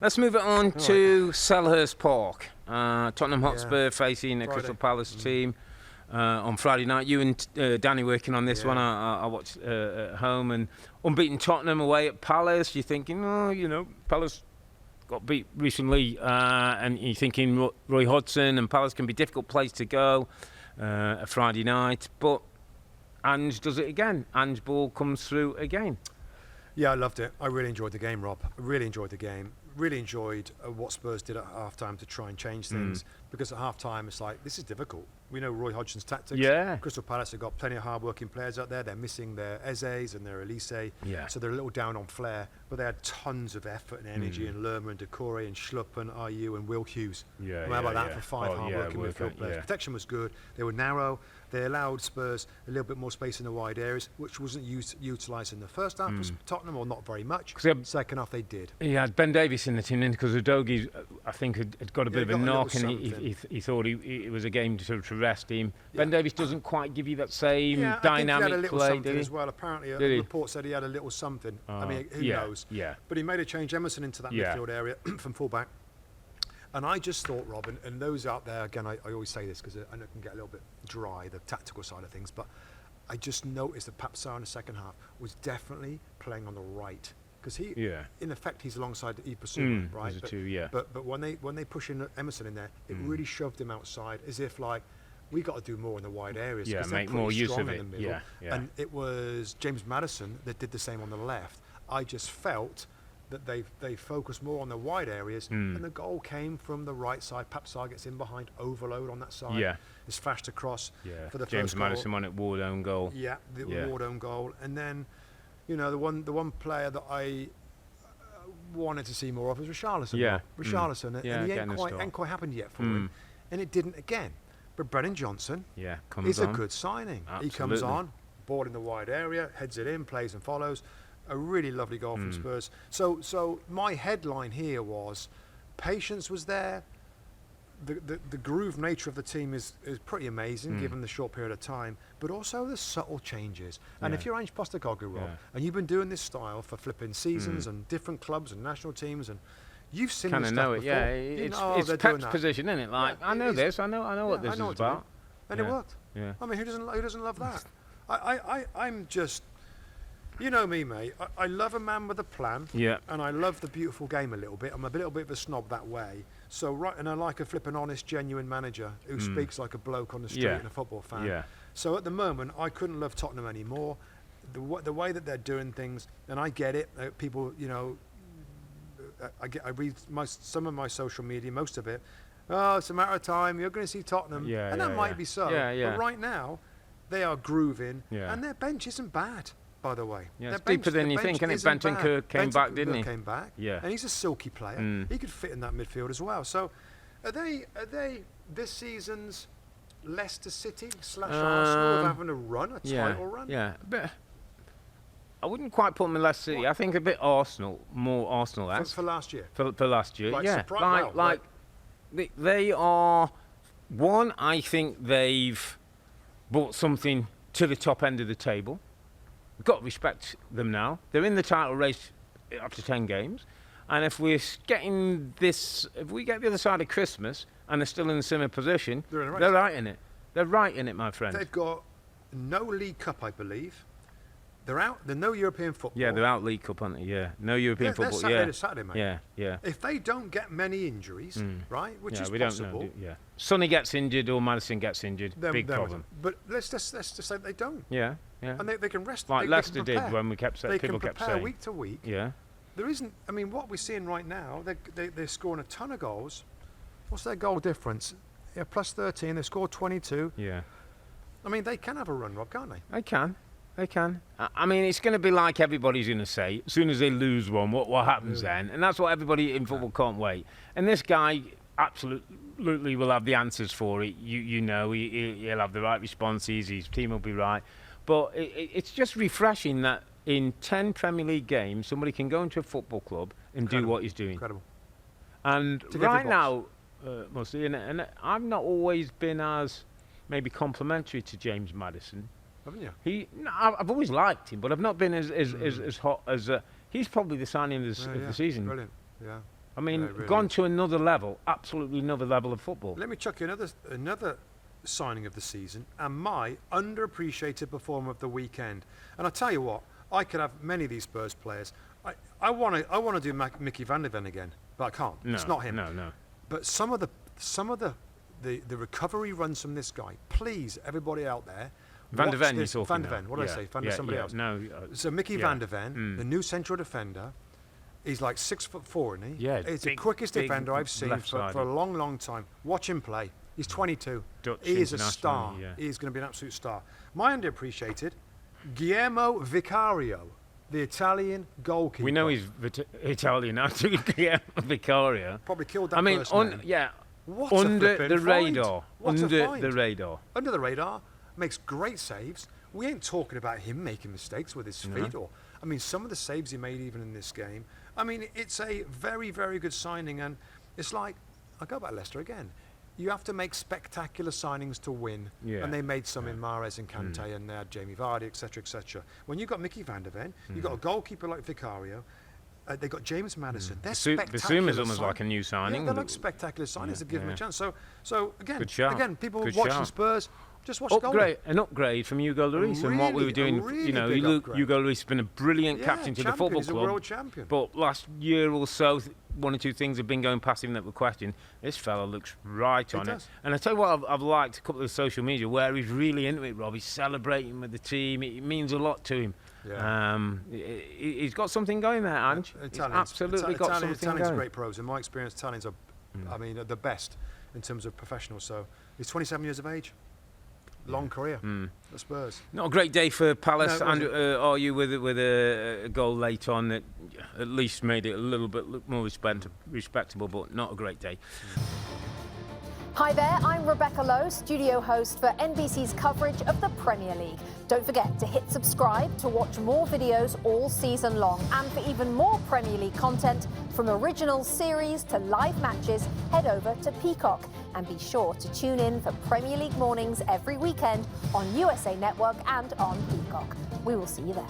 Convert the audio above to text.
Let's move it on to Selhurst Park. Tottenham Hotspur facing a Crystal Palace team on Friday night. You and Danny working on this one. I watched at home, and unbeaten Tottenham away at Palace. You're thinking, Palace got beat recently, and you're thinking Roy Hodgson and Palace can be a difficult place to go a Friday night. But Ange does it again. Ange-Ball comes through again. Yeah, I loved it. I really enjoyed the game, Rob. I really enjoyed the game. Really enjoyed what Spurs did at half-time to try and change things. Because at half-time, it's like, this is difficult. We know Roy Hodgson's tactics. Yeah. Crystal Palace have got plenty of hard-working players out there. They're missing their Eze's and their Elise. Yeah. So they're a little down on flair. But they had tons of effort and energy in Lerma and Decore and Schlupp and Ayew and Will Hughes. How about that for five hard-working midfield players? Protection was good. They were narrow. They allowed Spurs a little bit more space in the wide areas, which wasn't utilised in the first half for Tottenham, or not very much. Second half, they did. He had Ben Davies in the team because Udogie, I think, had got a bit of a knock, and he thought it was a game to rest him. Yeah. Ben Davies doesn't quite give you that same dynamic play, did he? As well. Apparently, a report said he had a little something. I mean, who knows? Yeah. But he made a change Emerson into that midfield area from fullback. And I just thought, Robin, and those out there, again, I always say this because I know it can get a little bit dry, the tactical side of things, but I just noticed that Papsar in the second half was definitely playing on the right. Because he, in effect, he's alongside Yves Bissouma, right? But when they push in Emerson in there, it really shoved him outside, as if like, we got to do more in the wide areas. Yeah, make more use of it. And it was James Maddison that did the same on the left. I just felt that they focus more on the wide areas, and the goal came from the right side. Papsar gets in behind, overload on that side. Yeah, it's flashed across for the James first Maddison goal. won at Ward own goal. Yeah, the Ward own goal, and then the one player that I wanted to see more of was Richarlison. Richarlison, and it ain't quite happened yet for him, and it didn't again. But Brennan Johnson, he's a good signing. Absolutely. He comes on, ball in the wide area, heads it in, plays and follows. A really lovely goal from Spurs. So my headline here was, patience was there. The groove nature of the team is pretty amazing given the short period of time, but also the subtle changes. And if you're Ange Postecoglou, Rob, and you've been doing this style for flipping seasons and different clubs and national teams, and you've seen this stuff before. Yeah, it's Pep's position, isn't it? Like, I know this, I know what this is about. And it worked. Yeah. I mean, who doesn't love that? I'm just... You know me, mate. I love a man with a plan. Yeah. And I love the beautiful game a little bit. I'm a little bit of a snob that way. And I like a flipping honest, genuine manager who speaks like a bloke on the street and a football fan. Yeah. So at the moment, I couldn't love Tottenham anymore. The way that they're doing things, and I get it. People, I read some of my social media, most of it. Oh, it's a matter of time. You're going to see Tottenham. And that might be so. But right now, they are grooving, and their bench isn't bad. By the way, it's deeper than you think, and Bentancur came back, didn't he? Came back, and he's a silky player. He could fit in that midfield as well. So, are they this season's Leicester City / Arsenal of having a run, a title run? Yeah, but I wouldn't quite put them in Leicester City. I think a bit more Arsenal-esque for last year. For last year, they are one. I think they've brought something to the top end of the table. We've got to respect them now. They're in the title race after 10 games. And if we get the other side of Christmas and they're still in a similar position, they're right in it. They're right in it, my friend. They've got no League Cup, I believe. They're out. They're no European football. Yeah, they're out League Cup, aren't they? Yeah, no European football. They're Saturday, mate. Yeah. If they don't get many injuries, right, which is we possible. Don't know. Yeah. Sonny gets injured or Maddison gets injured. Big problem. But let's just say they don't. Yeah. And they can rest. Like Leicester did when people kept saying. They can prepare week to week. Yeah. There isn't. I mean, what we're seeing right now, they're scoring a ton of goals. What's their goal difference? Yeah, plus 13. They scored 22. Yeah. I mean, they can have a run, Rob, can't they? They can. I mean, it's going to be like everybody's going to say, as soon as they lose one, what happens then? And that's what everybody in football can't wait. And this guy absolutely will have the answers for it. He'll have the right responses. His team will be right. But it's just refreshing that in 10 Premier League games, somebody can go into a football club and do what he's doing. Incredible. And right now, Mustoe, and I've not always been as maybe complimentary to James Maddison. Haven't you? I've always liked him, but I've not been as hot as... he's probably the signing of the season. Brilliant, yeah. I mean, really gone is. to another level, absolutely another level of football. Let me chuck you another signing of the season and my underappreciated performer of the weekend. And I tell you what, I could have many of these Spurs players. I want to do Mickey van der Ven again, but I can't. No, it's not him. No. But some of the recovery runs from this guy. Please, everybody out there. Van der Ven, you're talking Van der Ven. What did I say? Van der somebody else. No. So Mickey van der Ven, the new central defender. He's like 6'4", isn't he? Yeah. He's the quickest defender I've seen for a long, long time. Watch him play. He's 22. He is a star. Yeah. He's going to be an absolute star. My underappreciated, Guillermo Vicario, the Italian goalkeeper. We know he's Italian now, too. Guillermo Vicario. Probably killed that first name. What Under the radar. Under the radar. Under the radar. Makes great saves. We ain't talking about him making mistakes with his feet. I mean, some of the saves he made even in this game. I mean, it's a very, very good signing. And it's like, I'll go back to Leicester again. You have to make spectacular signings to win. Yeah. And they made some in Mahrez and Kante and they had Jamie Vardy, etc., etc. When you've got Mickey van der Ven, you've got a goalkeeper like Vicario, they got James Madison. They're spectacular. Basuma's almost like a new signing. Yeah, they're like spectacular signings to give them a chance. So again, people Good watching Spurs, just watch the goal. An upgrade from Hugo Lloris and what we were doing. Hugo Lloris has been a brilliant captain to the football club. He's a world champion. But last year or so, one or two things have been going past him that were questioned. This fella looks right on it. And I tell you what, I've liked a couple of social media where he's really into it, Rob. He's celebrating with the team. It means a lot to him. Yeah. He's got something going there, Ange. He's absolutely got something going. Italians are great pros. In my experience, Italians are, the best in terms of professionals. So he's 27 years of age. Long career, the Spurs. Not a great day for Palace. Are you with a goal late on that at least made it a little bit look more respectable, but not a great day. Hi there, I'm Rebecca Lowe, studio host for NBC's coverage of the Premier League. Don't forget to hit subscribe to watch more videos all season long. And for even more Premier League content, from original series to live matches, head over to Peacock. And be sure to tune in for Premier League mornings every weekend on USA Network and on Peacock. We will see you there.